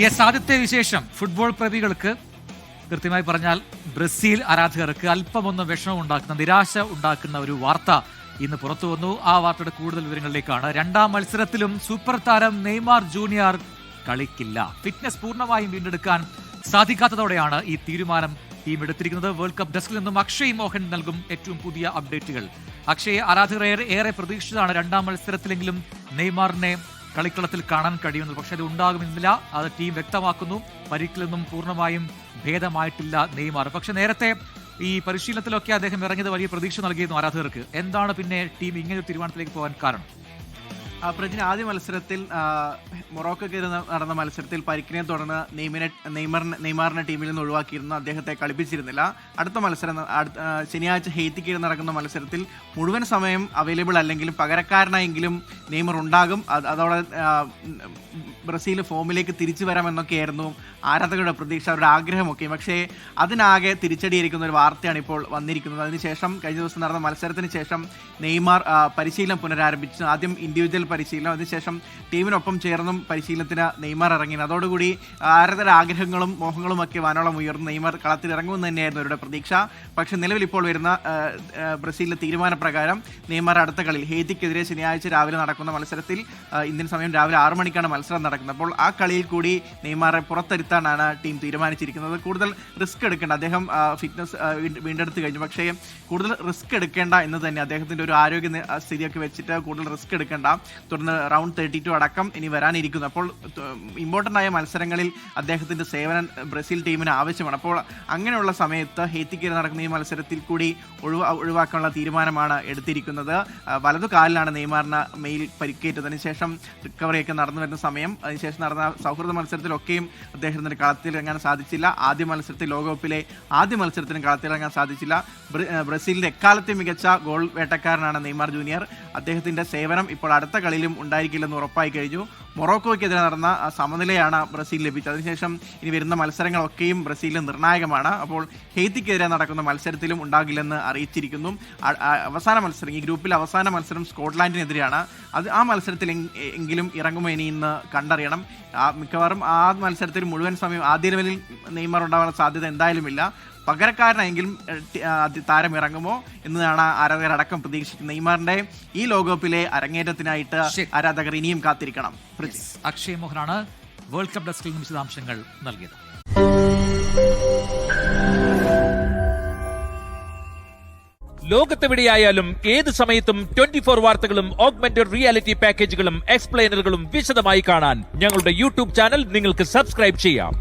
Yes, ആദ്യത്തെ വിശേഷം football പ്രേമികൾക്ക്, കൃത്യമായി പറഞ്ഞാൽ ബ്രസീൽ ആരാധകർക്ക് അല്പമൊന്ന് വിഷമം ഉണ്ടാക്കുന്ന, നിരാശ ഉണ്ടാക്കുന്ന ഒരു വാർത്ത ഇന്ന് പുറത്തു വന്നു. ആ വാർത്തയുടെ കൂടുതൽ വിവരങ്ങളിലേക്കാണ്. രണ്ടാം മത്സരത്തിലും സൂപ്പർ താരം നെയ്മാർ ജൂനിയർ കളിക്കില്ല. ഫിറ്റ്നസ് പൂർണ്ണമായും വീണ്ടെടുക്കാൻ സാധിക്കാത്തതോടെയാണ് ഈ തീരുമാനം ടീം എടുത്തിരിക്കുന്നത്. വേൾഡ് കപ്പ് ഡെസ്കിൽ നിന്നും അക്ഷയ് മോഹൻ നൽകും ഏറ്റവും പുതിയ അപ്ഡേറ്റുകൾ. അക്ഷയ്, ആരാധകർ ഏറെ പ്രതീക്ഷിച്ചതാണ് രണ്ടാം മത്സരത്തിലെങ്കിലും നെയ്മാറിനെ കളിക്കളത്തിൽ കാണാൻ കഴിയുന്നത്. പക്ഷെ അത് ഉണ്ടാകുമെന്നില്ല, അത് ടീം വ്യക്തമാക്കുന്നു. പരിക്കിൽ നിന്നും പൂർണ്ണമായും ഭേദമായിട്ടില്ല നെയ്മാർ. പക്ഷെ നേരത്തെ ഈ പരിശീലനത്തിലൊക്കെ അദ്ദേഹം ഇറങ്ങിയത് വലിയ പ്രതീക്ഷ നൽകിയിരുന്നു ആരാധകർക്ക്. എന്താണ് പിന്നെ ടീം ഇങ്ങനെ ഒരു തീരുമാനത്തിലേക്ക് പോകാൻ കാരണം? പ്രജിന് ആദ്യ മത്സരത്തിൽ മൊറോക്കോക്കെതിരെ നടന്ന മത്സരത്തിൽ പരിക്കിനെ തുടർന്ന് നെയ്മാറിനെ ടീമിൽ നിന്ന് ഒഴിവാക്കിയിരുന്നു. അദ്ദേഹത്തെ കളിപ്പിച്ചിരുന്നില്ല. അടുത്ത മത്സരം ശനിയാഴ്ച ഹെയ്ത്തിക്കെതിരെ നടക്കുന്ന മത്സരത്തിൽ മുഴുവൻ സമയം അവൈലബിൾ അല്ലെങ്കിലും പകരക്കാരനായെങ്കിലും നെയ്മർ ഉണ്ടാകും. അതോടെ ബ്രസീൽ ഫോമിലേക്ക് തിരിച്ചു വരാമെന്നൊക്കെയായിരുന്നു ആരാധകരുടെ പ്രതീക്ഷ, അവരുടെ ആഗ്രഹമൊക്കെ. പക്ഷേ അതിനാകെ തിരിച്ചടിയിരിക്കുന്ന ഒരു വാർത്തയാണ് ഇപ്പോൾ വന്നിരിക്കുന്നത്. അതിനുശേഷം കഴിഞ്ഞ ദിവസം നടന്ന മത്സരത്തിന് ശേഷം നെയ്മാർ പരിശീലനം പുനരാരംഭിച്ചു. ആദ്യം ഇൻഡിവിജ്വൽ പരിശീലനം, അതിനുശേഷം ടീമിനൊപ്പം ചേർന്നും പരിശീലനത്തിന് നെയ്മാർ ഇറങ്ങി. അതോടുകൂടി ആരാധകരുടെ ആഗ്രഹങ്ങളും മോഹങ്ങളും ഒക്കെ വാനോളം ഉയർന്ന് നെയ്മാർ കളത്തിൽ ഇറങ്ങുമെന്ന് തന്നെയായിരുന്നു അവരുടെ പ്രതീക്ഷ. പക്ഷേ നിലവിൽ ഇപ്പോൾ വരുന്ന ബ്രസീലിന്റെ തീരുമാനപ്രകാരം നെയ്മാർ അടുത്ത കളിയിൽ ഹെയ്ത്തിക്കെതിരെ ശനിയാഴ്ച രാവിലെ നടക്കുന്ന മത്സരത്തിൽ, ഇന്ത്യൻ സമയം രാവിലെ 6 മണിക്കാണ് മത്സരം നടക്കുന്നത്. അപ്പോൾ ആ കളിയിൽ കൂടി നെയ്മാറെ പുറത്തിരുത്താനാണ് ടീം തീരുമാനിച്ചിരിക്കുന്നത്. കൂടുതൽ റിസ്ക് എടുക്കേണ്ട, അദ്ദേഹം ഫിറ്റ്നസ് വീണ്ടെടുത്ത് കഴിഞ്ഞു. പക്ഷേ കൂടുതൽ റിസ്ക് എടുക്കേണ്ട എന്ന് തന്നെ, അദ്ദേഹത്തിന്റെ ഒരു ആരോഗ്യ സ്ഥിതിയൊക്കെ വെച്ചിട്ട് കൂടുതൽ റിസ്ക് എടുക്കേണ്ട. തുടർന്ന് റൗണ്ട് 32 അടക്കം ഇനി വരാനിരിക്കുന്നു. അപ്പോൾ ഇമ്പോർട്ടൻ്റ് ആയ മത്സരങ്ങളിൽ അദ്ദേഹത്തിന്റെ സേവനം ബ്രസീൽ ടീമിന് ആവശ്യമാണ്. അപ്പോൾ അങ്ങനെയുള്ള സമയത്ത് ഹെയ്ത്തിക്കെതിരെ നടക്കുന്ന ഈ മത്സരത്തിൽ കൂടി ഒഴിവാക്കാനുള്ള തീരുമാനമാണ് എടുത്തിരിക്കുന്നത്. വലതു കാലിലാണ് നെയ്മാറിന് മെയിൽ പരിക്കേറ്റതിന് ശേഷം റിക്കവറിയൊക്കെ നടന്നു വരുന്ന സമയം. അതിനുശേഷം നടന്ന സൗഹൃദ മത്സരത്തിലൊക്കെയും അദ്ദേഹത്തിന് കളത്തിലിറങ്ങാൻ സാധിച്ചില്ല. ആദ്യ മത്സരത്തിൽ, ലോകകപ്പിലെ ആദ്യ മത്സരത്തിന് കളത്തിലിറങ്ങാൻ സാധിച്ചില്ല. ബ്രസീലിന്റെ എക്കാലത്തെ മികച്ച ഗോൾ വേട്ടക്കാരനാണ് നെയ്മാർ ജൂനിയർ. അദ്ദേഹത്തിന്റെ സേവനം ഇപ്പോൾ അടുത്ത കളിയിലും ഉണ്ടായിരിക്കില്ലെന്ന് ഉറപ്പായി കഴിഞ്ഞു. മൊറോക്കോയ്ക്കെതിരെ നടന്ന സമനിലയാണ് ബ്രസീൽ ലഭിച്ചത്. അതിനുശേഷം ഇനി വരുന്ന മത്സരങ്ങളൊക്കെയും ബ്രസീലിന് നിർണായകമാണ്. അപ്പോൾ ഹെയ്ത്തിക്കെതിരെ നടക്കുന്ന മത്സരത്തിലും ഉണ്ടാകില്ലെന്ന് അറിയിച്ചിരിക്കുന്നു. അവസാന മത്സരം, ഈ ഗ്രൂപ്പിൽ അവസാന മത്സരം സ്കോട്ട്ലാൻഡിനെതിരെയാണ്. ആ മത്സരത്തിൽ എങ്കിലും ഇറങ്ങുമോ ഇനി ഇന്ന് കണ്ടറിയണം. മിക്കവാറും ആ മത്സരത്തിൽ മുഴുവൻ സമയം ആദ്യ ലെവലിൽ നെയ്മാർ ഉണ്ടാവാനുള്ള സാധ്യത എന്തായാലും ഇല്ല. പകരക്കാരനായെങ്കിലും താരം ഇറങ്ങുമോ എന്നതാണ് ആരാധകരടക്കം പ്രതീക്ഷിക്കുന്നത്. നെയ്മാറിന്റെ ഈ ലോകകപ്പിലെ അരങ്ങേറ്റത്തിനായിട്ട് ആരാധകർ ഇനിയും കാത്തിരിക്കണം. അക്ഷയ് മോഹനാണ് വേൾഡ് കപ്പ് ഡെസ്കിൽ നിന്ന് വിശദാംശങ്ങൾ നൽകിയത്. ലോകത്തെവിടെയായാലും ഏത് സമയത്തും 24 വാർത്തകളും ഓഗ്മെന്റഡ് റിയാലിറ്റി പാക്കേജുകളും എക്സ്പ്ലെയിനറുകളും വിശദമായി കാണാൻ ഞങ്ങളുടെ യൂട്യൂബ് ചാനൽ നിങ്ങൾക്ക് സബ്സ്ക്രൈബ് ചെയ്യാം.